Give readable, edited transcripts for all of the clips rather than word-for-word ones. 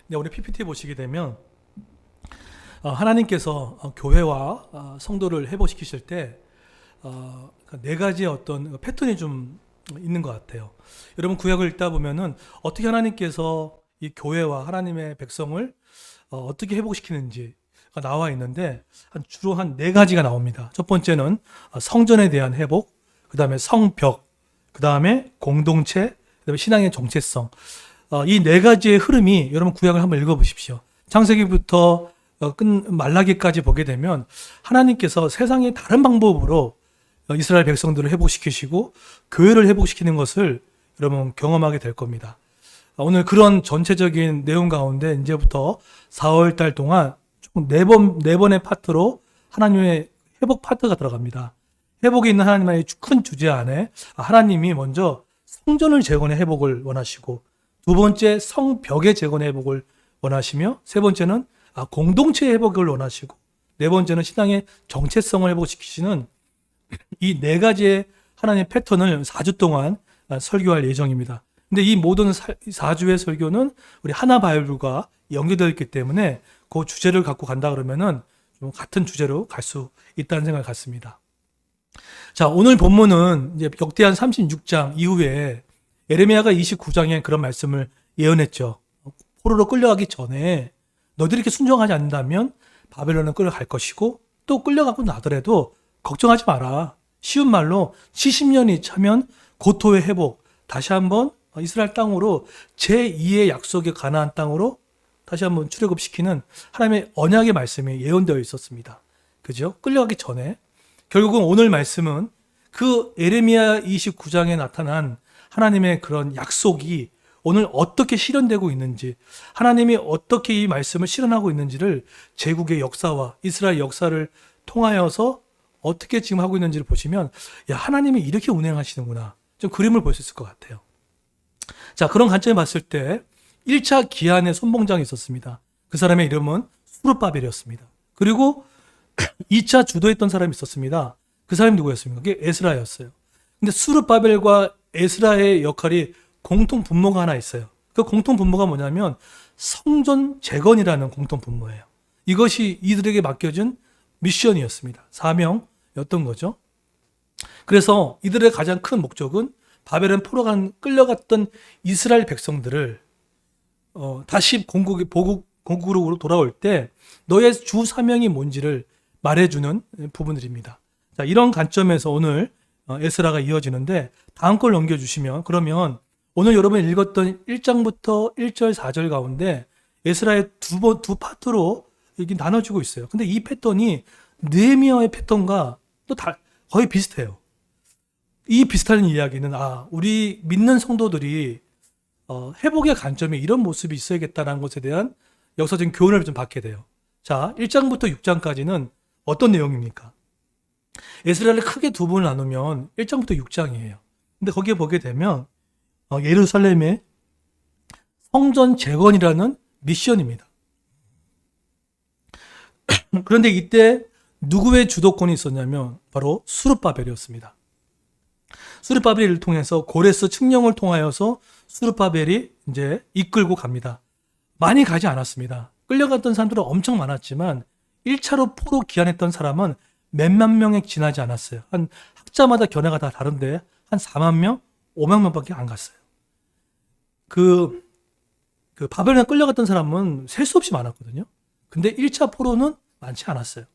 네, 우리 PPT 보시게 되면 하나님께서 교회와 성도를 회복시키실 때 네 가지의 어떤 패턴이 좀 있는 것 같아요. 여러분 구약을 읽다 보면은 어떻게 하나님께서 이 교회와 하나님의 백성을 어떻게 회복시키는지가 나와 있는데 주로 한 네 가지가 나옵니다. 첫 번째는 성전에 대한 회복, 그 다음에 성벽, 그 다음에 공동체, 그 다음에 신앙의 정체성. 이 네 가지의 흐름이 여러분 구약을 한번 읽어보십시오. 창세기부터 말라기까지 보게 되면 하나님께서 세상의 다른 방법으로 이스라엘 백성들을 회복시키시고 교회를 회복시키는 것을 여러분 경험하게 될 겁니다. 오늘 그런 전체적인 내용 가운데 이제부터 4월 달 동안 총 네 번의 파트로 하나님의 회복 파트가 들어갑니다. 회복이 있는 하나님의 큰 주제 안에 하나님이 먼저 성전을 재건의 회복을 원하시고, 두 번째 성벽의 재건의 회복을 원하시며, 세 번째는 공동체의 회복을 원하시고, 네 번째는 신앙의 정체성을 회복시키시는 이 네 가지의 하나님의 패턴을 4주 동안 설교할 예정입니다. 근데 이 모든 4주의 설교는 우리 하나바이블과 연계되어 있기 때문에 그 주제를 갖고 간다 그러면은 좀 같은 주제로 갈 수 있다는 생각을 갖습니다. 자, 오늘 본문은 이제 역대한 36장 이후에 예레미야가 29장에 그런 말씀을 예언했죠. 포로로 끌려가기 전에 너희들이 이렇게 순종하지 않는다면 바벨론은 끌려갈 것이고, 또 끌려가고 나더라도 걱정하지 마라. 쉬운 말로 70년이 차면 고토의 회복, 다시 한번 이스라엘 땅으로 제2의 약속의 가나안 땅으로 다시 한번 출애굽시키는 하나님의 언약의 말씀이 예언되어 있었습니다. 그죠? 끌려가기 전에. 결국은 오늘 말씀은 그 예레미야 29장에 나타난 하나님의 그런 약속이 오늘 어떻게 실현되고 있는지, 하나님이 어떻게 이 말씀을 실현하고 있는지를 제국의 역사와 이스라엘 역사를 통하여서 어떻게 지금 하고 있는지를 보시면, 야, 하나님이 이렇게 운행하시는구나. 좀 그림을 볼 수 있을 것 같아요. 자, 그런 관점에 봤을 때 1차 기한의 선봉장이 있었습니다. 그 사람의 이름은 수르바벨이었습니다. 그리고 2차 주도했던 사람이 있었습니다. 그 사람이 누구였습니까? 그게 에스라였어요. 근데 수르바벨과 에스라의 역할이 공통 분모가 하나 있어요. 그 공통 분모가 뭐냐면 성전 재건이라는 공통 분모예요. 이것이 이들에게 맡겨진 미션이었습니다. 사명이었던 거죠. 그래서 이들의 가장 큰 목적은 바벨론 포로가 끌려갔던 이스라엘 백성들을 다시 본국으로 돌아올 때 너의 주 사명이 뭔지를 말해주는 부분들입니다. 자, 이런 관점에서 오늘 에스라가 이어지는데, 다음 걸 넘겨주시면, 그러면 오늘 여러분이 읽었던 1장부터 1절 4절 가운데 에스라의 두 파트로 이게 나눠지고 있어요. 근데 이 패턴이 느헤미야의 패턴과 또 거의 비슷해요. 이 비슷한 이야기는 우리 믿는 성도들이 회복의 관점에 이런 모습이 있어야겠다는 것에 대한 역사적인 교훈을 좀 받게 돼요. 자, 1장부터 6장까지는 어떤 내용입니까? 에스라엘을 크게 두 부분 나누면 1장부터 6장이에요. 근데 거기에 보게 되면 예루살렘의 성전 재건이라는 미션입니다. 그런데 이때 누구의 주도권이 있었냐면 바로 수르바벨이었습니다. 수르바벨을 통해서 고레스 칙령을 통하여서 수르바벨이 이제 이끌고 갑니다. 많이 가지 않았습니다. 끌려갔던 사람들은 엄청 많았지만 1차로 포로 귀환했던 사람은 몇만 명에 지나지 않았어요. 한 학자마다 견해가 다 다른데 한 4만 명, 5만 명밖에 안 갔어요. 그 바벨론에 끌려갔던 사람은 셀 수 없이 많았거든요. 근데 1차 포로는 많지 않았어요.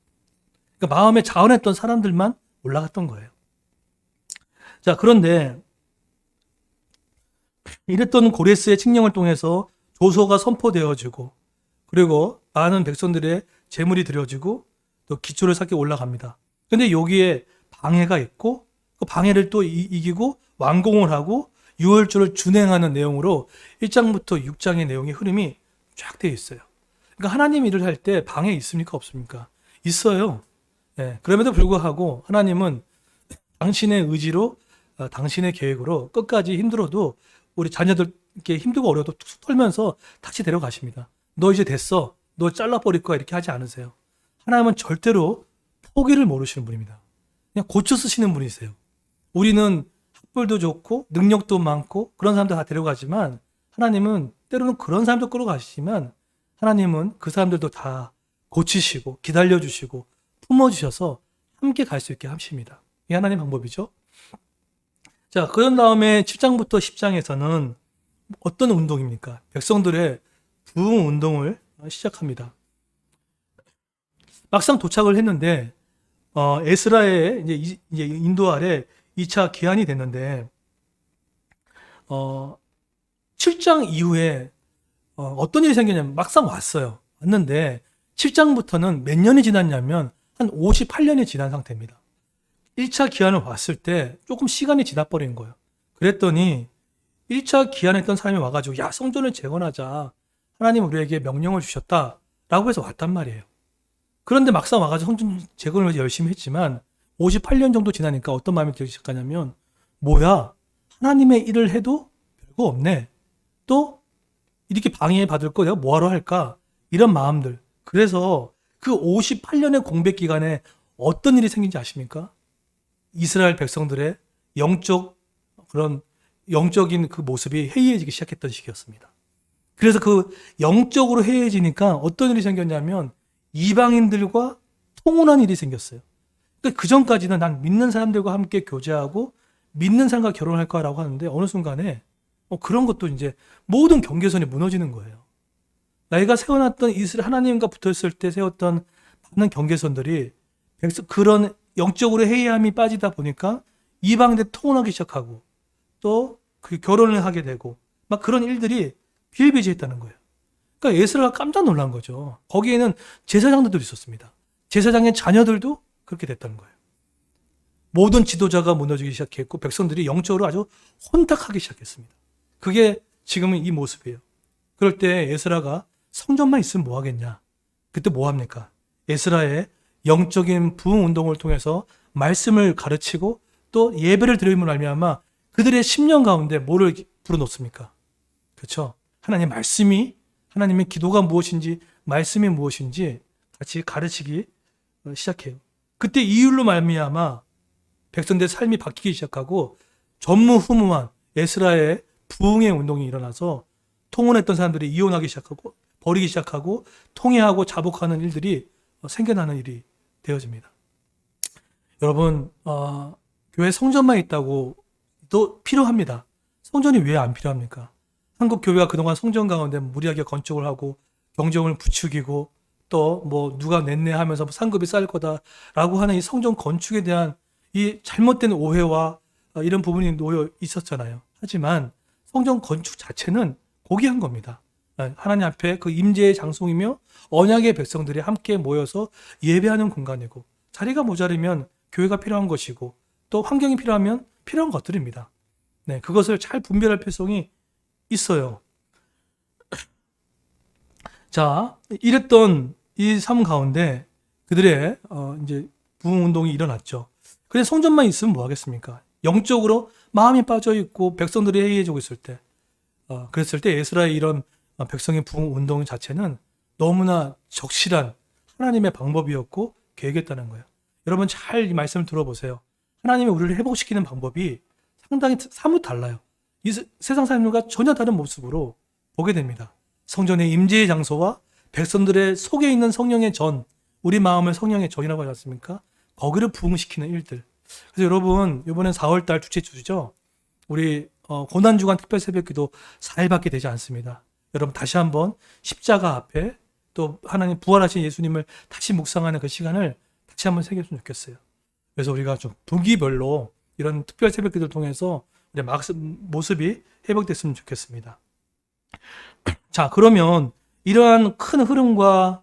그러니까 마음에 자원했던 사람들만 올라갔던 거예요. 자, 그런데 이랬던 고레스의 칙령을 통해서 조서가 선포되어지고, 그리고 많은 백성들의 재물이 드려지고 또 기초를 쌓게 올라갑니다. 근데 여기에 방해가 있고, 그 방해를 또 이기고 완공을 하고 유월절을 준행하는 내용으로 1장부터 6장의 내용의 흐름이 쫙 되어 있어요. 그러니까 하나님 일을 할 때 방해 있습니까? 없습니까? 있어요. 예, 그럼에도 불구하고 하나님은 당신의 의지로, 당신의 계획으로 끝까지 힘들어도 우리 자녀들께 힘들고 어려워도 툭툭 털면서 다시 데려가십니다. 너 이제 됐어. 너 잘라버릴 거야. 이렇게 하지 않으세요. 하나님은 절대로 포기를 모르시는 분입니다. 그냥 고쳐 쓰시는 분이세요. 우리는 학벌도 좋고 능력도 많고 그런 사람들 다 데려가지만 하나님은 때로는 그런 사람도 끌어가시지만 하나님은 그 사람들도 다 고치시고 기다려주시고 품어주셔서 함께 갈 수 있게 하십니다. 이게 하나님 방법이죠. 자, 그런 다음에 7장부터 10장에서는 어떤 운동입니까? 백성들의 부흥 운동을 시작합니다. 막상 도착을 했는데 에스라의 이제 인도 아래 2차 기한이 됐는데 7장 이후에 어떤 일이 생겼냐면 막상 왔는데 7장부터는 몇 년이 지났냐면 한 58년이 지난 상태입니다. 1차 기한을 왔을 때 조금 시간이 지나버린 거예요. 그랬더니 1차 기한했던 사람이 와가지고 야, 성전을 재건하자. 하나님 우리에게 명령을 주셨다라고 해서 왔단 말이에요. 그런데 막상 와가지고 성전 재건을 열심히 했지만 58년 정도 지나니까 어떤 마음이 들기 시작하냐면 뭐야, 하나님의 일을 해도 별거 없네. 또 이렇게 방해받을 거 내가 뭐하러 할까? 이런 마음들. 그래서 그 58년의 공백 기간에 어떤 일이 생긴지 아십니까? 이스라엘 백성들의 영적인 그 모습이 해이해지기 시작했던 시기였습니다. 그래서 그 영적으로 해이해지니까 어떤 일이 생겼냐면 이방인들과 통혼한 일이 생겼어요. 그 전까지는 난 믿는 사람들과 함께 교제하고 믿는 사람과 결혼할 거라고 하는데 어느 순간에 그런 것도 이제 모든 경계선이 무너지는 거예요. 내가 세워놨던 이스라엘 하나님과 붙었을 때 세웠던 많은 경계선들이 그런 영적으로 해이함이 빠지다 보니까 이방인들 통혼하기 시작하고 또 그 결혼을 하게 되고 막 그런 일들이 비일비재했다는 거예요. 그러니까 에스라가 깜짝 놀란 거죠. 거기에는 제사장들도 있었습니다. 제사장의 자녀들도 그렇게 됐다는 거예요. 모든 지도자가 무너지기 시작했고 백성들이 영적으로 아주 혼탁하기 시작했습니다. 그게 지금은 이 모습이에요. 그럴 때 에스라가 성전만 있으면 뭐 하겠냐? 그때 뭐 합니까? 에스라의 영적인 부흥 운동을 통해서 말씀을 가르치고 또 예배를 드림으로 말미암아 그들의 심령 가운데 뭐를 불어넣습니까? 그렇죠? 하나님의 기도가 무엇인지 말씀이 무엇인지 같이 가르치기 시작해요. 그때 이 일로 말미암아 백성들의 삶이 바뀌기 시작하고 전무후무한 에스라의 부흥의 운동이 일어나서 통혼했던 사람들이 이혼하기 시작하고 버리기 시작하고 통회하고 자복하는 일들이 생겨나는 일이 되어집니다. 여러분, 교회 성전만 있다고 또 필요합니다. 성전이 왜 안 필요합니까? 한국 교회가 그동안 성전 가운데 무리하게 건축을 하고 경정을 부추기고 또 뭐 누가 냈네 하면서 상급이 쌓일 거다라고 하는 이 성전 건축에 대한 이 잘못된 오해와 이런 부분이 놓여 있었잖아요. 하지만 성전 건축 자체는 고귀한 겁니다. 하나님 앞에 그 임재의 장소이며 언약의 백성들이 함께 모여서 예배하는 공간이고 자리가 모자르면 교회가 필요한 것이고 또 환경이 필요하면 필요한 것들입니다. 네, 그것을 잘 분별할 필요성이 있어요. 자, 이랬던 이 삶 가운데 그들의 이제 부흥 운동이 일어났죠. 그래 성전만 있으면 뭐 하겠습니까? 영적으로 마음이 빠져 있고 백성들이 해이해지고 있을 때, 그랬을 때 에스라의 이런 백성의 부흥 운동 자체는 너무나 적실한 하나님의 방법이었고 계획했다는 거예요. 여러분 잘 이 말씀을 들어보세요. 하나님이 우리를 회복시키는 방법이 상당히 사뭇 달라요. 이 세상 사람들과 전혀 다른 모습으로 보게 됩니다. 성전의 임재의 장소와 백성들의 속에 있는 성령의 전, 우리 마음을 성령의 전이라고 하지 않습니까? 거기를 부흥시키는 일들. 그래서 여러분 이번엔 4월달 주체 주죠. 우리 고난주간 특별 새벽기도 4일밖에 되지 않습니다. 여러분 다시 한번 십자가 앞에 또 하나님 부활하신 예수님을 다시 묵상하는 그 시간을 다시 한번 새겼으면 좋겠어요. 그래서 우리가 좀 분기별로 이런 특별 새벽기도를 통해서 우리 모습이 회복됐으면 좋겠습니다. 자, 그러면 이러한 큰 흐름과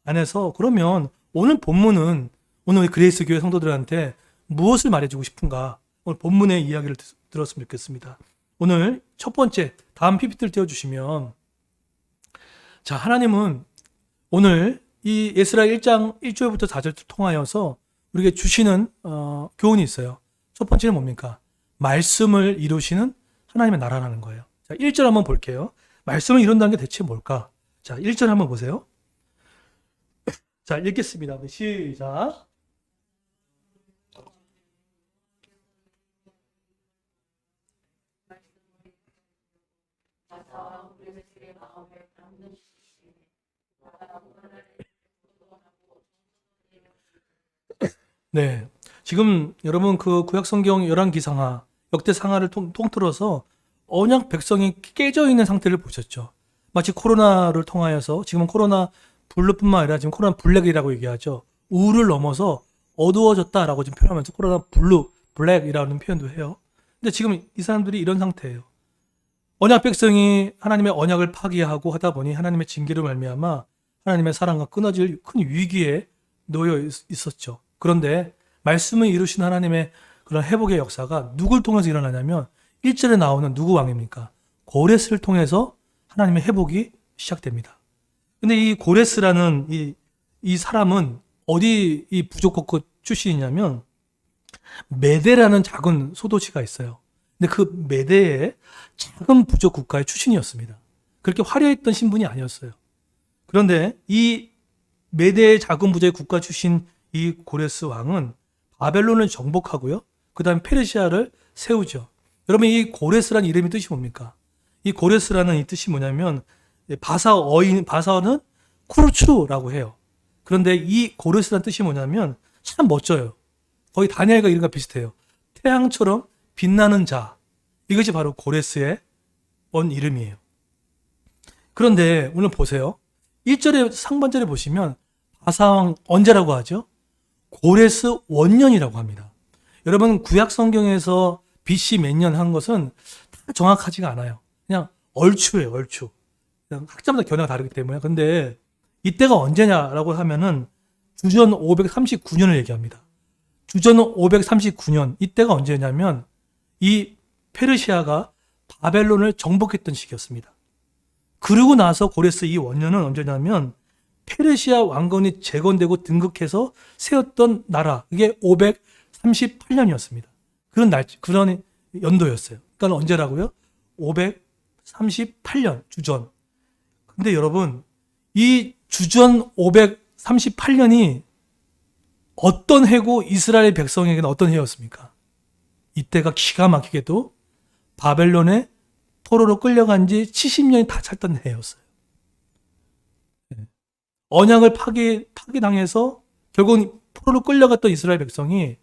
안에서 그러면 오늘 본문은 오늘 그레이스 교회 성도들한테 무엇을 말해주고 싶은가? 오늘 본문의 이야기를 들었으면 좋겠습니다. 오늘 첫 번째 다음 PPT를 띄워주시면 자, 하나님은 오늘 이 에스라 1장 1절부터 4절을 통하여서 우리에게 주시는 교훈이 있어요. 첫 번째는 뭡니까? 말씀을 이루시는 하나님의 나라라는 거예요. 자, 1절 한번 볼게요. 말씀을 이룬다는 게 대체 뭘까? 자, 1절 한번 보세요. 자, 읽겠습니다. 시작. 네. 지금 여러분 그 구약성경 열왕기상하, 역대상하를 통틀어서 언약 백성이 깨져 있는 상태를 보셨죠. 마치 코로나를 통하여서 지금은 코로나 블루뿐만 아니라 지금 코로나 블랙이라고 얘기하죠. 우를 넘어서 어두워졌다라고 지금 표현하면서 코로나 블루, 블랙이라는 표현도 해요. 근데 지금 이 사람들이 이런 상태예요. 언약 백성이 하나님의 언약을 파기하고 하다 보니 하나님의 징계로 말미암아 하나님의 사랑과 끊어질 큰 위기에 놓여 있었죠. 그런데 말씀을 이루신 하나님의 그런 회복의 역사가 누굴 통해서 일어나냐면 1절에 나오는 누구 왕입니까? 고레스를 통해서 하나님의 회복이 시작됩니다. 근데 이 고레스라는 이 사람은 어디 이 부족국 출신이냐면 메대라는 작은 소도시가 있어요. 근데 그 메대의 작은 부족 국가의 출신이었습니다. 그렇게 화려했던 신분이 아니었어요. 그런데 이 메대의 작은 부족의 국가 출신 이 고레스 왕은 바벨론을 정복하고요. 그 다음에 페르시아를 세우죠. 여러분 이 고레스라는 이름의 뜻이 뭡니까? 이 고레스라는 이 뜻이 뭐냐면 바사어는 쿠르추라고 해요. 그런데 이 고레스라는 뜻이 뭐냐면 참 멋져요. 거의 다니엘과 이름과 비슷해요. 태양처럼 빛나는 자. 이것이 바로 고레스의 원 이름이에요. 그런데 오늘 보세요. 1절에 상반절에 보시면 바사왕 언제라고 하죠? 고레스 원년이라고 합니다. 여러분 구약 성경에서 BC 몇 년 한 것은 다 정확하지가 않아요. 그냥 얼추예요, 얼추. 그냥 학자마다 견해가 다르기 때문에. 근데 이때가 언제냐라고 하면은 주전 539년을 얘기합니다. 주전 539년 이때가 언제냐면 이 페르시아가 바벨론을 정복했던 시기였습니다. 그러고 나서 고레스 이 원년은 언제냐면 페르시아 왕건이 재건되고 등극해서 세웠던 나라, 이게 538년이었습니다. 그런 연도였어요. 그러니까 언제라고요? 538년 주전. 근데 여러분, 이 주전 538년이 어떤 해고 이스라엘 백성에게는 어떤 해였습니까? 이때가 기가 막히게도 바벨론의 포로로 끌려간 지 70년이 다 찼던 해였어요. 언약을 파기당해서 결국은 포로로 끌려갔던 이스라엘 백성이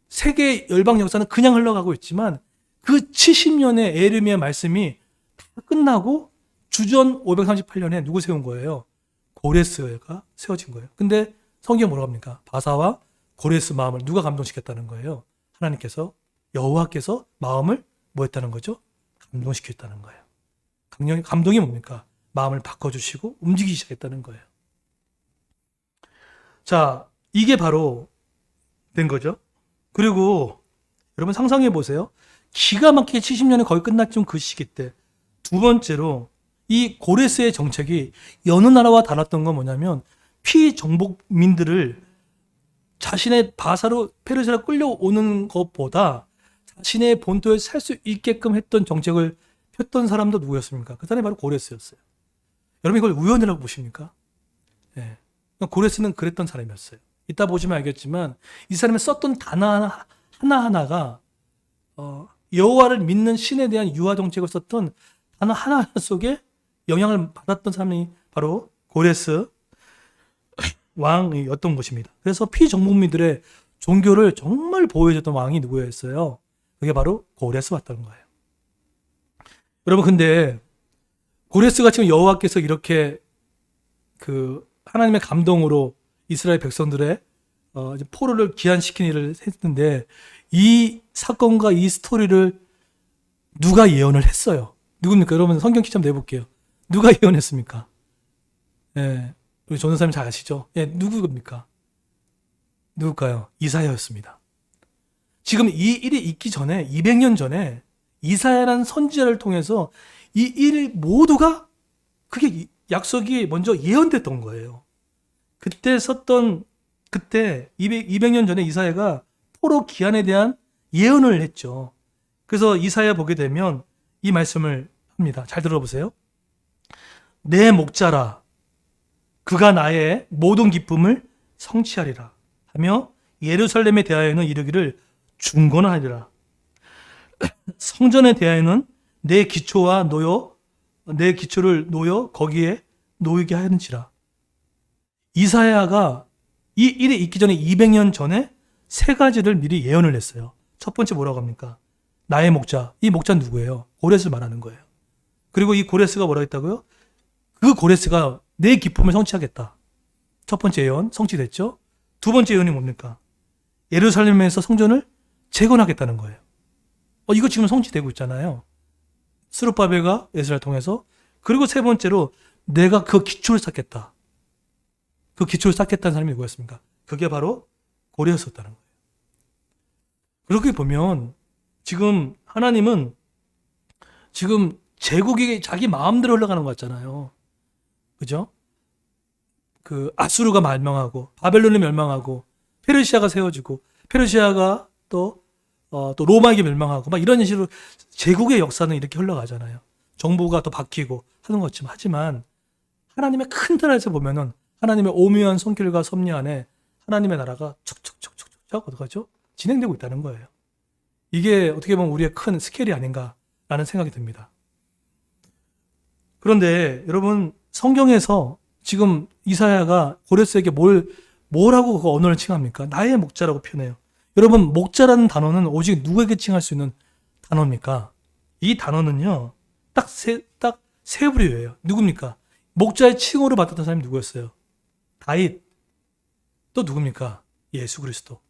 세계 열방 역사는 그냥 흘러가고 있지만 그 70년의 에르미야 말씀이 다 끝나고 주전 538년에 누구 세운 거예요? 고레스가 세워진 거예요. 근데 성경 뭐라고 합니까? 바사와 고레스 마음을 누가 감동시켰다는 거예요? 하나님께서, 여호와께서 마음을 뭐 했다는 거죠? 감동시켰다는 거예요. 감동이 뭡니까? 마음을 바꿔주시고 움직이기 시작했다는 거예요. 자, 이게 바로 된 거죠. 그리고 여러분 상상해 보세요. 기가 막히게 70년이 거의 끝났던 그 시기 때 두 번째로 이 고레스의 정책이 여느 나라와 달랐던 건 뭐냐면 피정복민들을 자신의 바사로 페르시아로 끌려오는 것보다 자신의 본토에 살 수 있게끔 했던 정책을 폈던 사람도 누구였습니까? 그 사람이 바로 고레스였어요. 여러분 이걸 우연이라고 보십니까? 네. 고레스는 그랬던 사람이었어요. 이따 보시면 알겠지만 이 사람이 썼던 단어 하나하나가 여호와를 믿는 신에 대한 유아 정책을 썼던 단어 하나하나 속에 영향을 받았던 사람이 바로 고레스 왕이었던 것입니다. 그래서 피정복민들의 종교를 정말 보호해줬던 왕이 누구였어요? 그게 바로 고레스였던 거예요. 여러분 근데 고레스가 지금 여호와께서 이렇게 그 하나님의 감동으로 이스라엘 백성들의 포로를 귀환시킨 일을 했는데 이 사건과 이 스토리를 누가 예언을 했어요? 누굽니까? 여러분 성경 키 좀 내볼게요. 누가 예언했습니까? 예, 우리 전도사님 잘 아시죠? 예, 누구입니까? 누굴까요? 이사야였습니다. 지금 이 일이 있기 전에 200년 전에 이사야라는 선지자를 통해서 이 일 모두가 그게 약속이 먼저 예언됐던 거예요. 그때 200년 전에 이사야가 포로 기한에 대한 예언을 했죠. 그래서 이사야 보게 되면 이 말씀을 합니다. 잘 들어보세요. 내 목자라 그가 나의 모든 기쁨을 성취하리라 하며 예루살렘에 대하여는 이르기를 중건하리라. 성전에 대하여는 내 기초를 놓여 거기에 놓이게 하는지라. 이사야가 이 일이 있기 전에 200년 전에 세 가지를 미리 예언을 했어요. 첫 번째 뭐라고 합니까? 나의 목자. 이 목자는 누구예요? 고레스를 말하는 거예요. 그리고 이 고레스가 뭐라고 했다고요? 그 고레스가 내 기쁨을 성취하겠다. 첫 번째 예언 성취됐죠? 두 번째 예언이 뭡니까? 예루살렘에서 성전을 재건하겠다는 거예요. 이거 지금 성취되고 있잖아요. 스룹바벨과 에스라를 통해서. 그리고 세 번째로 내가 그 기초를 쌓겠다. 그 기초를 쌓겠다는 사람이 누구였습니까? 그게 바로 고레스였다는 거예요. 그렇게 보면 지금 하나님은 지금 제국이 자기 마음대로 흘러가는 것 같잖아요. 그죠? 그 아수르가 멸망하고 바벨론이 멸망하고 페르시아가 세워지고 페르시아가 또 로마에게 멸망하고 막 이런 식으로 제국의 역사는 이렇게 흘러가잖아요. 정부가 또 바뀌고 하는 것처럼. 하지만 하나님의 큰 틀에서 보면은 하나님의 오묘한 손길과 섭리 안에 하나님의 나라가 척척척척척 어떡하죠? 진행되고 있다는 거예요. 이게 어떻게 보면 우리의 큰 스케일이 아닌가라는 생각이 듭니다. 그런데 여러분 성경에서 지금 이사야가 고레스에게 뭐라고 그 언어를 칭합니까? 나의 목자라고 표현해요. 여러분 목자라는 단어는 오직 누구에게 칭할 수 있는 단어입니까? 이 단어는요 딱 세 부류예요. 누굽니까? 목자의 칭호를 받았던 사람이 누구였어요? 다윗. 또 누굽니까? 예수 그리스도.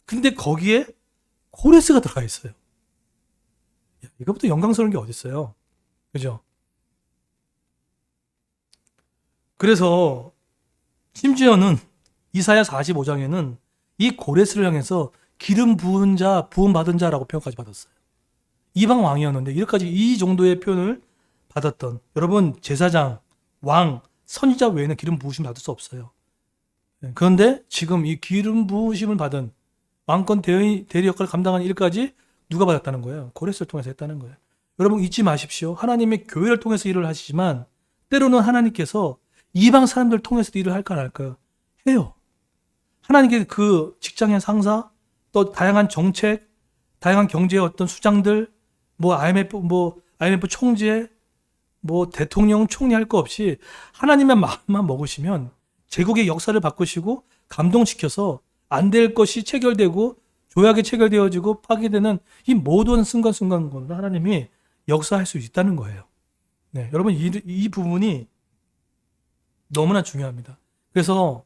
근데 거기에 고레스가 들어가 있어요. 이것부터 영광스러운 게 어디 있어요? 그죠? 그래서 심지어는 이사야 45장에는 이 고레스를 향해서 기름 부은 자, 부음 받은 자라고 표현까지 받았어요. 이방 왕이었는데 이렇게까지 이 정도의 표현을 받았던 여러분 제사장, 왕, 선지자 외에는 기름 부으심 받을 수 없어요. 그런데 지금 이 기름 부으심을 받은 왕권 대리 역할을 감당하는 일까지 누가 받았다는 거예요? 고레스를 통해서 했다는 거예요. 여러분 잊지 마십시오. 하나님의 교회를 통해서 일을 하시지만 때로는 하나님께서 이방 사람들을 통해서도 일을 할까 안 할까요? 해요. 하나님께 그 직장의 상사, 또 다양한 정책, 다양한 경제의 어떤 수장들, IMF 총재, 대통령, 총리 할 거 없이 하나님의 마음만 먹으시면 제국의 역사를 바꾸시고 감동시켜서 안 될 것이 체결되고 조약이 체결되어지고 파기되는 이 모든 순간순간으로 하나님이 역사할 수 있다는 거예요. 네, 여러분 이 부분이 너무나 중요합니다. 그래서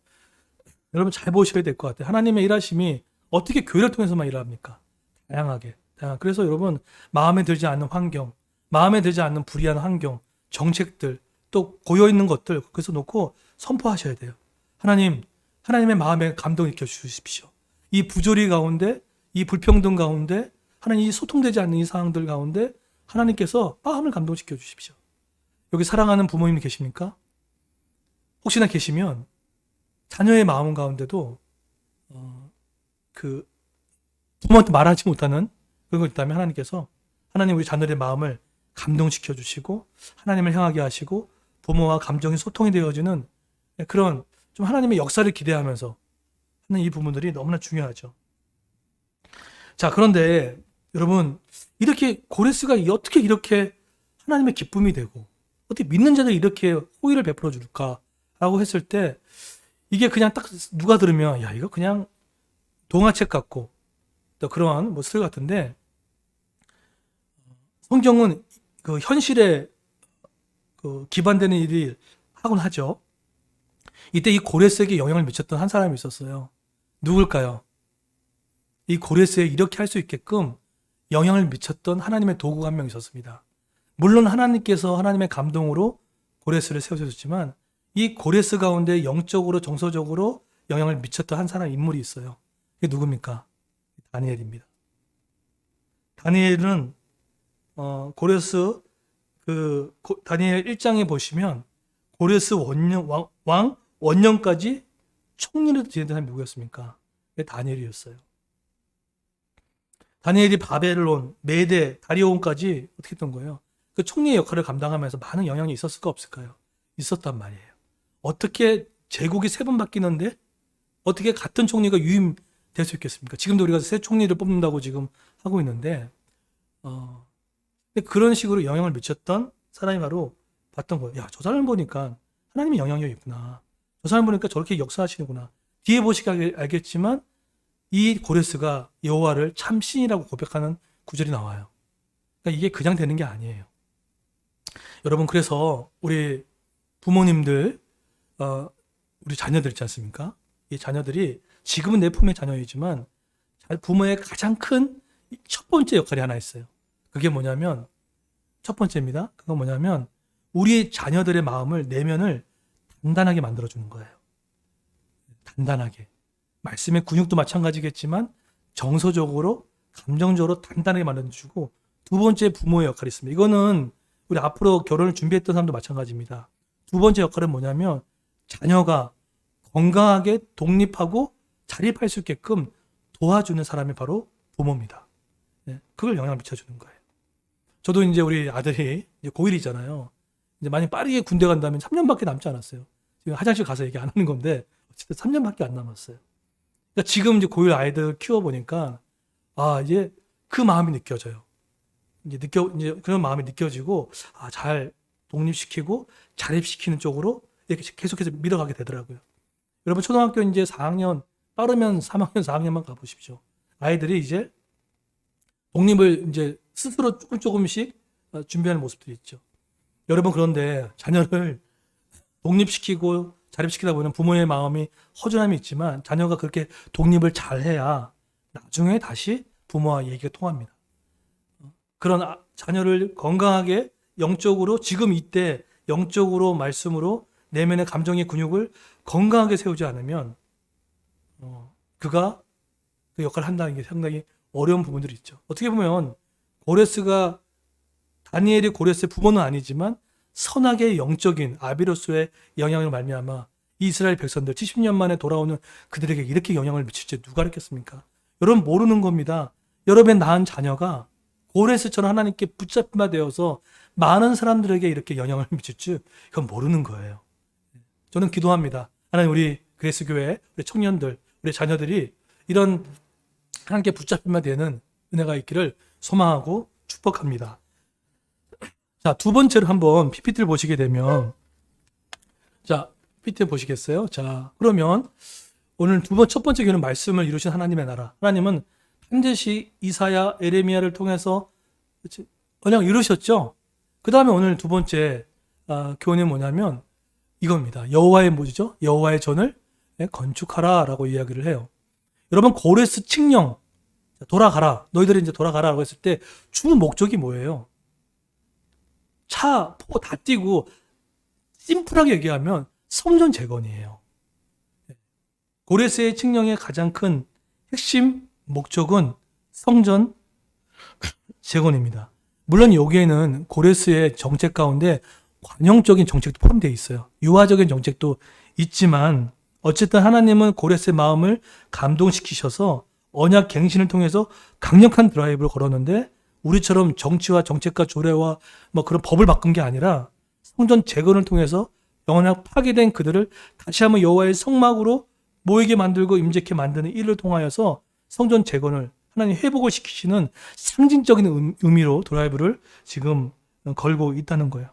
여러분 잘 보셔야 될 것 같아요. 하나님의 일하심이 어떻게 교회를 통해서만 일합니까? 다양하게. 그래서 여러분 마음에 들지 않는 환경, 마음에 들지 않는 불의한 환경, 정책들, 또 고여있는 것들 그래서 놓고 선포하셔야 돼요. 하나님의 마음에 감동일으켜 주십시오. 이 부조리 가운데, 이 불평등 가운데, 하나님 이 소통되지 않는 이 상황들 가운데 하나님께서 마음을 감동시켜 주십시오. 여기 사랑하는 부모님이 계십니까? 혹시나 계시면 자녀의 마음 가운데도 그 부모한테 말하지 못하는 그런 것 있다면 하나님께서 하나님 우리 자녀의 마음을 감동시켜 주시고 하나님을 향하게 하시고 부모와 감정이 소통이 되어지는 그런 좀 하나님의 역사를 기대하면서 하는 이 부분들이 너무나 중요하죠. 자, 그런데 여러분 이렇게 고레스가 어떻게 이렇게 하나님의 기쁨이 되고 어떻게 믿는 자들이 이렇게 호의를 베풀어 줄까라고 했을 때 이게 그냥 딱 누가 들으면 야 이거 그냥 동화책 같고 또 그러한 스토리 같은데 성경은 그 현실에 그 기반되는 일이 하곤 하죠. 이때 이 고레스에게 영향을 미쳤던 한 사람이 있었어요. 누굴까요? 이 고레스에 이렇게 할 수 있게끔 영향을 미쳤던 하나님의 도구가 한 명 있었습니다. 물론 하나님께서 하나님의 감동으로 고레스를 세우셨지만 이 고레스 가운데 영적으로 정서적으로 영향을 미쳤던 한 사람 인물이 있어요. 그게 누굽니까? 다니엘입니다. 다니엘은 고레스 다니엘 1장에 보시면 고레스 왕 원년까지 총리를 지내던 사람이 누구였습니까? 그게 다니엘이었어요. 다니엘이 바벨론, 메대, 다리오온까지 어떻게 했던 거예요? 그 총리의 역할을 감당하면서 많은 영향이 있었을까 없을까요? 있었단 말이에요. 어떻게 제국이 3번 바뀌는데 어떻게 같은 총리가 유임될 수 있겠습니까? 지금도 우리가 새 총리를 뽑는다고 지금 하고 있는데 근데 그런 식으로 영향을 미쳤던 사람이 바로 봤던 거예요. 야, 저 사람 보니까 하나님의 영향력이 있구나. 저 사람 보니까 저렇게 역사하시는구나. 뒤에 보시면 알겠지만 이 고레스가 여호와를 참 신이라고 고백하는 구절이 나와요. 그러니까 이게 그냥 되는 게 아니에요. 여러분, 그래서 우리 부모님들, 우리 자녀들 있지 않습니까? 이 자녀들이 지금은 내 품의 자녀이지만 부모의 가장 큰 첫 번째 역할이 하나 있어요. 그게 뭐냐면, 첫 번째입니다. 그건 뭐냐면 우리 자녀들의 마음을, 내면을 단단하게 만들어주는 거예요. 단단하게. 말씀의 근육도 마찬가지겠지만 정서적으로, 감정적으로 단단하게 만들어주고, 두 번째 부모의 역할이 있습니다. 이거는 우리 앞으로 결혼을 준비했던 사람도 마찬가지입니다. 두 번째 역할은 뭐냐면 자녀가 건강하게 독립하고 자립할 수 있게끔 도와주는 사람이 바로 부모입니다. 그걸 영향을 미쳐주는 거예요. 저도 이제 우리 아들이 이제 고1이잖아요. 이제 만약 빠르게 군대 간다면 3년밖에 남지 않았어요. 지금 화장실 가서 얘기 안 하는 건데 어쨌든 3년밖에 안 남았어요. 그러니까 지금 이제 고1 아이들 키워보니까 이제 그 마음이 느껴져요. 이제 그런 마음이 느껴지고 잘 독립시키고 자립시키는 쪽으로 이렇게 계속해서 밀어가게 되더라고요. 여러분, 초등학교 이제 4학년, 빠르면 3학년, 4학년만 가보십시오. 아이들이 이제 독립을 이제 스스로 조금씩 준비하는 모습들이 있죠. 여러분, 그런데 자녀를 독립시키고 자립시키다 보면 부모의 마음이 허전함이 있지만 자녀가 그렇게 독립을 잘해야 나중에 다시 부모와 얘기가 통합니다. 그런 자녀를 건강하게 영적으로, 지금 이때 영적으로, 말씀으로 내면의 감정의 근육을 건강하게 세우지 않으면 그가 그 역할을 한다는 게 상당히 어려운 부분들이 있죠. 어떻게 보면 다니엘이 고레스의 부모는 아니지만 선악의 영적인 아비로스의 영향을 말미암아 이스라엘 백성들 70년 만에 돌아오는 그들에게 이렇게 영향을 미칠지 누가 알겠습니까? 여러분, 모르는 겁니다. 여러분의 낳은 자녀가 고레스처럼 하나님께 붙잡히마 되어서 많은 사람들에게 이렇게 영향을 미칠 줄 그건 모르는 거예요. 저는 기도합니다. 하나님, 우리 그레스 교회, 우리 청년들, 우리 자녀들이 이런 하나님께 붙잡히마 되는 은혜가 있기를 소망하고 축복합니다. 자, 두 번째로 한번 PPT를 보시게 되면, 자, PPT 보시겠어요? 자, 그러면 오늘 첫 번째 교훈은 말씀을 이루신 하나님의 나라. 하나님은 반드시 이사야, 에레미야를 통해서 언약을 이루셨죠? 그 다음에 오늘 두 번째 교훈이 뭐냐면 이겁니다. 여호와의 뭐죠? 여호와의 전을 건축하라 라고 이야기를 해요. 여러분, 고레스 칙령, 돌아가라, 너희들이 이제 돌아가라 라고 했을 때 주 목적이 뭐예요? 포 다 띄고 심플하게 얘기하면 성전 재건이에요. 고레스의 칙령의 가장 큰 핵심 목적은 성전 재건입니다. 물론 여기에는 고레스의 정책 가운데 관용적인 정책도 포함되어 있어요. 유화적인 정책도 있지만 어쨌든 하나님은 고레스의 마음을 감동시키셔서 언약 갱신을 통해서 강력한 드라이브를 걸었는데 우리처럼 정치와 정책과 조례와 그런 법을 바꾼 게 아니라 성전 재건을 통해서 영원히 파괴된 그들을 다시 한번 여호와의 성막으로 모이게 만들고 임재케 만드는 일을 통하여서 성전 재건을 하나님 회복을 시키시는 상징적인 의미로 드라이브를 지금 걸고 있다는 거예요.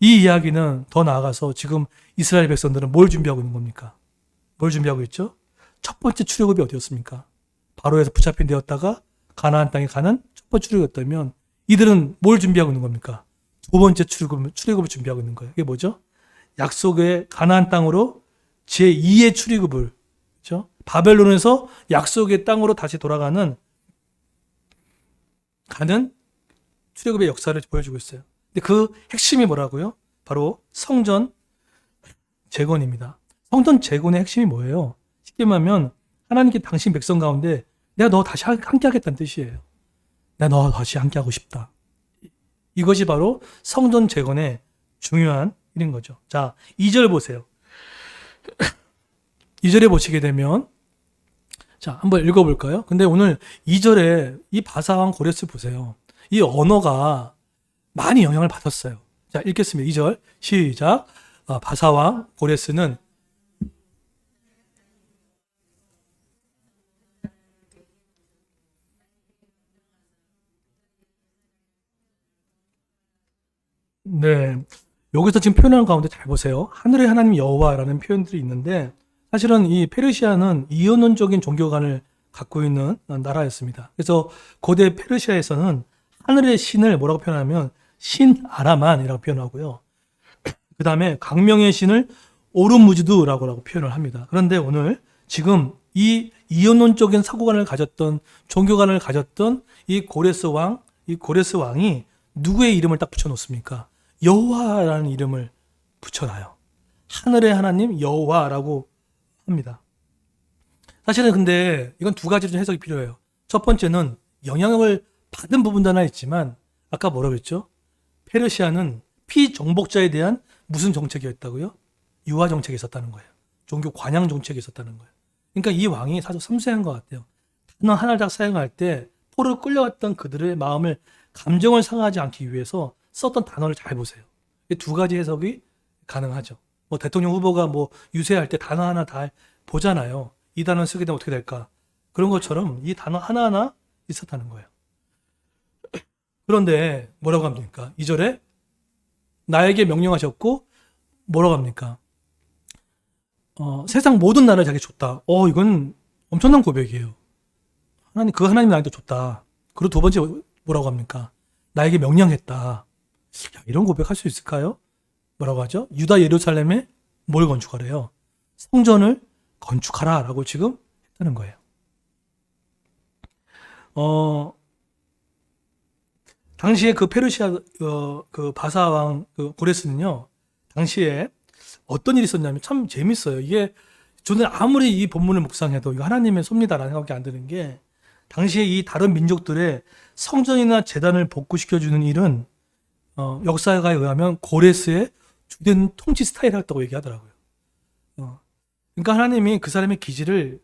이 이야기는 더 나아가서 지금 이스라엘 백성들은 뭘 준비하고 있는 겁니까? 뭘 준비하고 있죠? 첫 번째 출애굽이 어디였습니까? 바로에서 붙잡힌 데였다가 가나안 땅에 가는 첫 번째 출애굽이었다면 이들은 뭘 준비하고 있는 겁니까? 두 번째 출애굽을 준비하고 있는 거예요. 이게 뭐죠? 약속의 가나안 땅으로 제2의 출애굽을, 그렇죠? 바벨론에서 약속의 땅으로 다시 가는 출애굽의 역사를 보여주고 있어요. 근데 그 핵심이 뭐라고요? 바로 성전 재건입니다. 성전 재건의 핵심이 뭐예요? 쉽게 말하면 하나님께 당신 백성 가운데 내가 너 다시 함께 하겠다는 뜻이에요. 내가 너 다시 함께 하고 싶다. 이것이 바로 성전 재건의 중요한 일인 거죠. 자, 2절 보세요. 2절에 보시게 되면, 자, 한번 읽어볼까요? 근데 오늘 2절에 이 바사왕 고레스 보세요. 이 언어가 많이 영향을 받았어요. 자, 읽겠습니다. 2절 시작. 바사왕 고레스는 네, 여기서 지금 표현하는 가운데 잘 보세요. 하늘의 하나님 여호와라는 표현들이 있는데 사실은 이 페르시아는 이원론적인 종교관을 갖고 있는 나라였습니다. 그래서 고대 페르시아에서는 하늘의 신을 뭐라고 표현하면 신 아라만이라고 표현하고요. 그 다음에 광명의 신을 오르무즈드라고 표현을 합니다. 그런데 오늘 지금 이 이원론적인 사고관을 가졌던 종교관을 가졌던 이 고레스 왕이 누구의 이름을 딱 붙여놓습니까? 여호와라는 이름을 붙여놔요. 하늘의 하나님 여호와라고 합니다. 사실은 근데 이건 두 가지로 해석이 필요해요. 첫 번째는 영향을 받은 부분도 하나 있지만 아까 뭐라고 했죠? 페르시아는 피정복자에 대한 무슨 정책이었다고요? 유화 정책이 있었다는 거예요. 종교 관양 정책이 있었다는 거예요. 그러니까 이 왕이 사실 섬세한 것 같아요. 단어 하나를 딱 사용할 때 포로 끌려왔던 그들의 마음을 감정을 상하지 않기 위해서 썼던 단어를 잘 보세요. 이 두 가지 해석이 가능하죠. 뭐 대통령 후보가 뭐 유세할 때 단어 하나 다 보잖아요. 이 단어 쓰게 되면 어떻게 될까? 그런 것처럼 이 단어 하나하나 있었다는 거예요. 그런데 뭐라고 합니까? 2절에 나에게 명령하셨고 뭐라고 합니까? 세상 모든 나라를 자기 줬다. 이건 엄청난 고백이에요. 하나님 나한테 줬다. 그리고 두 번째 뭐라고 합니까? 나에게 명령했다. 야, 이런 고백할 수 있을까요? 뭐라고 하죠? 유다 예루살렘에 뭘 건축하래요? 성전을 건축하라라고 지금 했다는 거예요. 당시에 그 페르시아 그 바사 왕 고레스는요. 당시에 어떤 일이 있었냐면 참 재밌어요. 이게 저는 아무리 이 본문을 묵상해도 이거 하나님의 섭리다라는 생각이 안 드는 게 당시에 이 다른 민족들의 성전이나 제단을 복구시켜주는 일은 역사가에 의하면 고레스의 주된 통치 스타일이었다고 얘기하더라고요. 그러니까 하나님이 그 사람의 기질을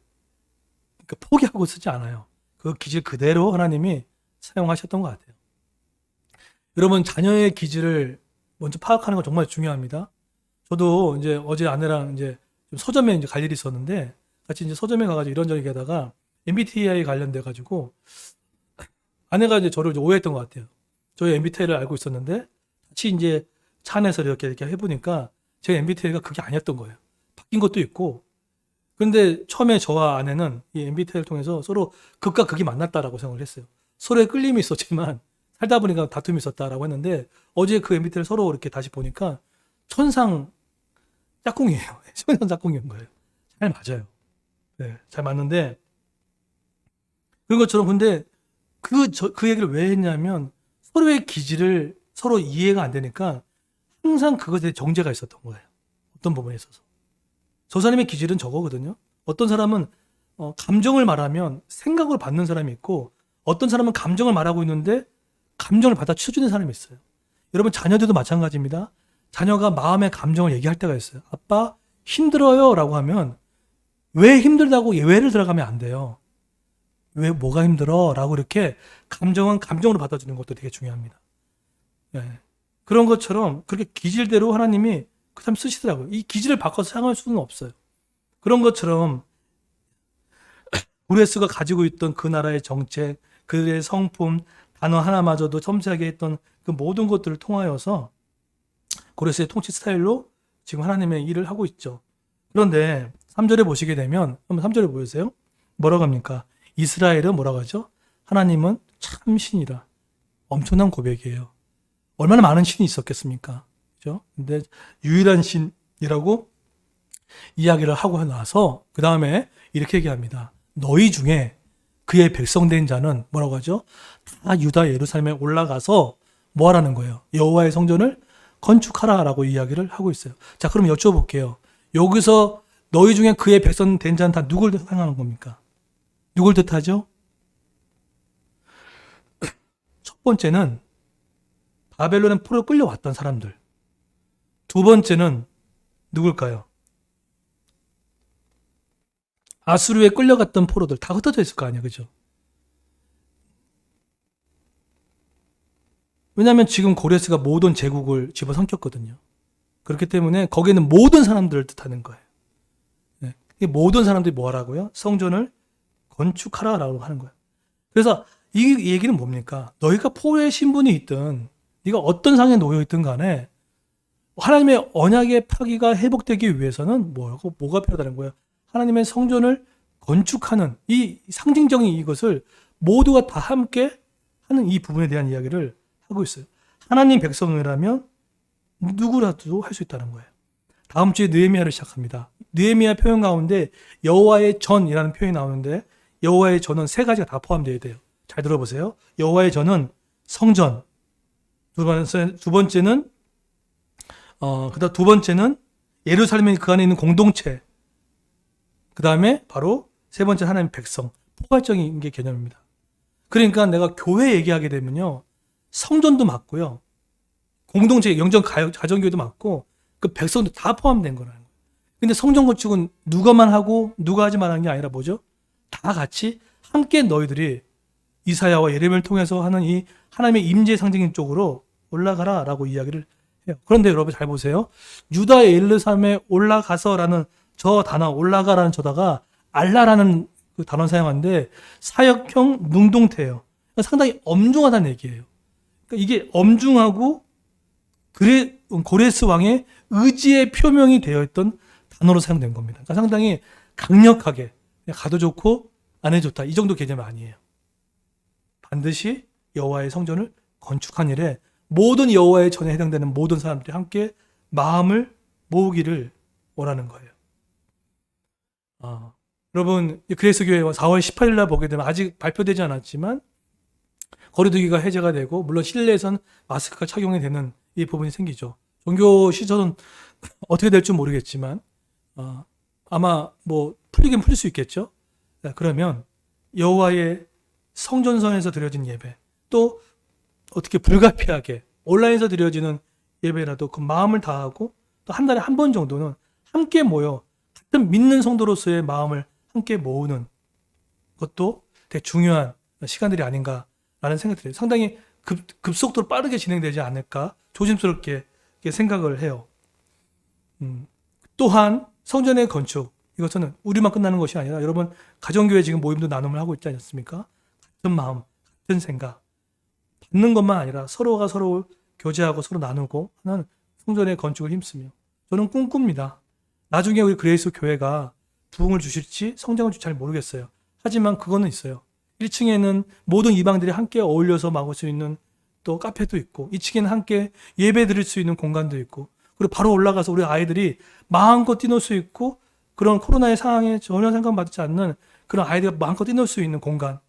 포기하고 쓰지 않아요. 그 기질 그대로 하나님이 사용하셨던 것 같아요. 여러분 자녀의 기질을 먼저 파악하는 건 정말 중요합니다. 저도 이제 어제 아내랑 이제 서점에 이제 갈 일이 있었는데 같이 이제 서점에 가가지고 이런저런 얘기하다가 MBTI 관련돼 가지고 아내가 이제 저를 이제 오해했던 것 같아요. 저희 MBTI를 알고 있었는데 같이 이제 차 안에서 이렇게 해보니까 제 MBTI가 그게 아니었던 거예요. 바뀐 것도 있고. 그런데 처음에 저와 아내는 이 MBTI를 통해서 서로 극과 극이 만났다라고 생각을 했어요. 서로의 끌림이 있었지만 살다 보니까 다툼이 있었다라고 했는데 어제 그 MBTI를 서로 이렇게 다시 보니까 천상 짝꿍이에요. 천상 짝꿍인 거예요. 잘 맞아요. 네, 잘 맞는데 그런 것처럼 근데 그 얘기를 왜 했냐면 서로의 기질을 서로 이해가 안 되니까 항상 그것에 대해 정죄가 있었던 거예요. 어떤 부분에 있어서. 저 사람의 기질은 저거거든요. 어떤 사람은 감정을 말하면 생각으로 받는 사람이 있고 어떤 사람은 감정을 말하고 있는데 감정을 받아쳐주는 사람이 있어요. 여러분 자녀들도 마찬가지입니다. 자녀가 마음의 감정을 얘기할 때가 있어요. 아빠 힘들어요 라고 하면 왜 힘들다고 예외를 들어가면 안 돼요. 왜 뭐가 힘들어? 라고 이렇게 감정은 감정으로 받아주는 것도 되게 중요합니다. 네. 그런 것처럼 그렇게 기질대로 하나님이 그 사람 쓰시더라고요. 이 기질을 바꿔서 사용할 수는 없어요. 그런 것처럼 고레스가 가지고 있던 그 나라의 정책, 그의 성품, 단어 하나마저도 섬세하게 했던 그 모든 것들을 통하여서 고레스의 통치 스타일로 지금 하나님의 일을 하고 있죠. 그런데 3절에 보시게 되면 한번 3절에 보여주세요. 뭐라고 합니까? 이스라엘은 뭐라고 하죠? 하나님은 참 신이라. 엄청난 고백이에요. 얼마나 많은 신이 있었겠습니까? 그죠? 근데 유일한 신이라고 이야기를 하고 나서 그 다음에 이렇게 얘기합니다. 너희 중에 그의 백성된 자는 뭐라고 하죠? 다 유다 예루살렘에 올라가서 뭐 하라는 거예요? 여호와의 성전을 건축하라라고 이야기를 하고 있어요. 자, 그럼 여쭤볼게요. 여기서 너희 중에 그의 백성된 자는 다 누굴 뜻하는 겁니까? 누굴 뜻하죠? 첫 번째는 바벨론에 포로 끌려왔던 사람들. 두 번째는 누굴까요? 아수르에 끌려갔던 포로들 다 흩어져 있을 거 아니에요. 그죠? 왜냐하면 지금 고레스가 모든 제국을 집어삼켰거든요. 그렇기 때문에 거기에는 모든 사람들을 뜻하는 거예요. 네. 이 모든 사람들이 뭐 하라고요? 성전을 건축하라라고 하는 거예요. 그래서 이 얘기는 뭡니까? 너희가 포로의 신분이 있든 네가 어떤 상에 놓여 있든 간에 하나님의 언약의 파기가 회복되기 위해서는 뭐가 필요하다는 거예요? 하나님의 성전을 건축하는 이 상징적인 이것을 모두가 다 함께 하는 이 부분에 대한 이야기를 하고 있어요. 하나님 백성이라면 누구라도 할 수 있다는 거예요. 다음 주에 느헤미야를 시작합니다. 느헤미야 표현 가운데 여호와의 전이라는 표현이 나오는데 여호와의 전은 세 가지가 다 포함되어야 돼요. 잘 들어보세요. 여호와의 전은 성전, 두 번째는 그다음 두 번째는 예루살렘에 그 안에 있는 공동체, 그 다음에 바로 세 번째 하나님의 백성, 포괄적인 게 개념입니다. 그러니까 내가 교회 얘기하게 되면요, 성전도 맞고요, 공동체, 영적 가정교회도 맞고 그 백성도 다 포함된 거라는 거예요. 근데 성전 건축은 누가만 하고 누가 하지 말하는 게 아니라 뭐죠? 다 같이 함께 너희들이 이사야와 예레미야를 통해서 하는 이 하나님의 임재 상징인 쪽으로 올라가라라고 이야기를 해요. 그런데 여러분 잘 보세요. 유다의 예루살렘에 올라가서라는 저 단어, 올라가라는 저다가 알라라는 그 단어 사용하는데 사역형 능동태예요. 그러니까 상당히 엄중하다는 얘기예요. 그러니까 이게 엄중하고 고레스 왕의 의지의 표명이 되어 있던 단어로 사용된 겁니다. 그러니까 상당히 강력하게 가도 좋고 안 해도 좋다 이 정도 개념이 아니에요. 반드시 여호와의 성전을 건축한 일에 모든 여호와의 전에 해당되는 모든 사람들이 함께 마음을 모으기를 원하는 거예요. 여러분 그레이스 교회와 4월 18일 날 보게 되면 아직 발표되지 않았지만 거리두기가 해제가 되고 물론 실내에선 마스크가 착용이 되는 이 부분이 생기죠. 종교 시설은 어떻게 될지 모르겠지만 아마 뭐 풀리긴 풀릴 수 있겠죠. 그러면 여호와의 성전선에서 드려진 예배, 또 어떻게 불가피하게 온라인에서 드려지는 예배라도 그 마음을 다하고 또 한 달에 한 번 정도는 함께 모여 같은 믿는 성도로서의 마음을 함께 모으는 것도 되게 중요한 시간들이 아닌가라는 생각이 들어요. 상당히 급속도로 빠르게 진행되지 않을까 조심스럽게 생각을 해요. 또한 성전의 건축, 이것은 우리만 끝나는 것이 아니라 여러분 가정교회 지금 모임도 나눔을 하고 있지 않습니까? 같은 마음, 같은 생각, 받는 것만 아니라 서로가 서로 교제하고 서로 나누고 하는 성전의 건축을 힘쓰며 저는 꿈꿉니다. 나중에 우리 그레이스 교회가 부흥을 주실지 성장을 줄지 잘 모르겠어요. 하지만 그거는 있어요. 1층에는 모든 이방들이 함께 어울려서 먹을 수 있는 또 카페도 있고 2층에는 함께 예배 드릴 수 있는 공간도 있고 그리고 바로 올라가서 우리 아이들이 마음껏 뛰놀 수 있고 그런 코로나의 상황에 전혀 상관받지 않는 그런 아이들이 마음껏 뛰놀 수 있는 공간,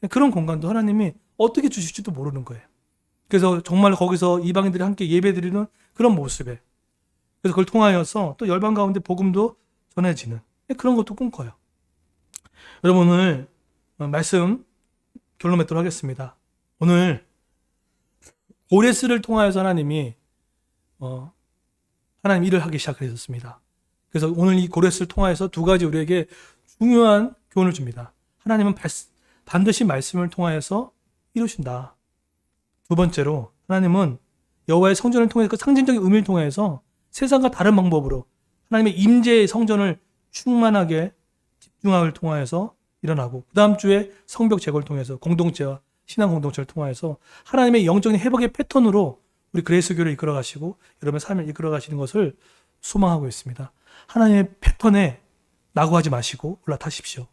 그런 공간도 하나님이 어떻게 주실지도 모르는 거예요. 그래서 정말 거기서 이방인들이 함께 예배 드리는 그런 모습에 그래서 그걸 통하여서 또 열방 가운데 복음도 전해지는 그런 것도 꿈꿔요. 여러분 오늘 말씀 결론 맺도록 하겠습니다. 오늘 고레스를 통하여서 하나님이 하나님 일을 하기 시작하셨습니다. 그래서 오늘 이 고레스를 통하여서 두 가지 우리에게 중요한 교훈을 줍니다. 하나님은 반드시 말씀을 통하여서 이루신다. 두 번째로 하나님은 여호와의 성전을 통해서 그 상징적인 의미를 통해서 세상과 다른 방법으로 하나님의 임재의 성전을 충만하게 집중학을 통하여서 일어나고 그 다음 주에 성벽 제거를 통해서 공동체와 신앙 공동체를 통하여서 하나님의 영적인 회복의 패턴으로 우리 그레이스 교회를 이끌어 가시고 여러분의 삶을 이끌어 가시는 것을 소망하고 있습니다. 하나님의 패턴에 낙오하지 마시고 올라타십시오.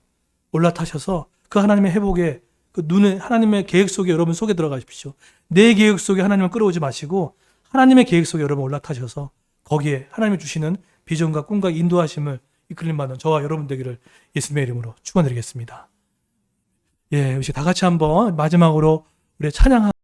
올라타셔서 그 하나님의 회복에 그 눈에 하나님의 계획 속에 여러분 속에 들어가십시오. 내 계획 속에 하나님을 끌어오지 마시고 하나님의 계획 속에 여러분 올라타셔서 거기에 하나님이 주시는 비전과 꿈과 인도하심을 이끌림 받는 저와 여러분 되기를 예수님의 이름으로 축원드리겠습니다. 예, 우리 다 같이 한번 마지막으로 우리 찬양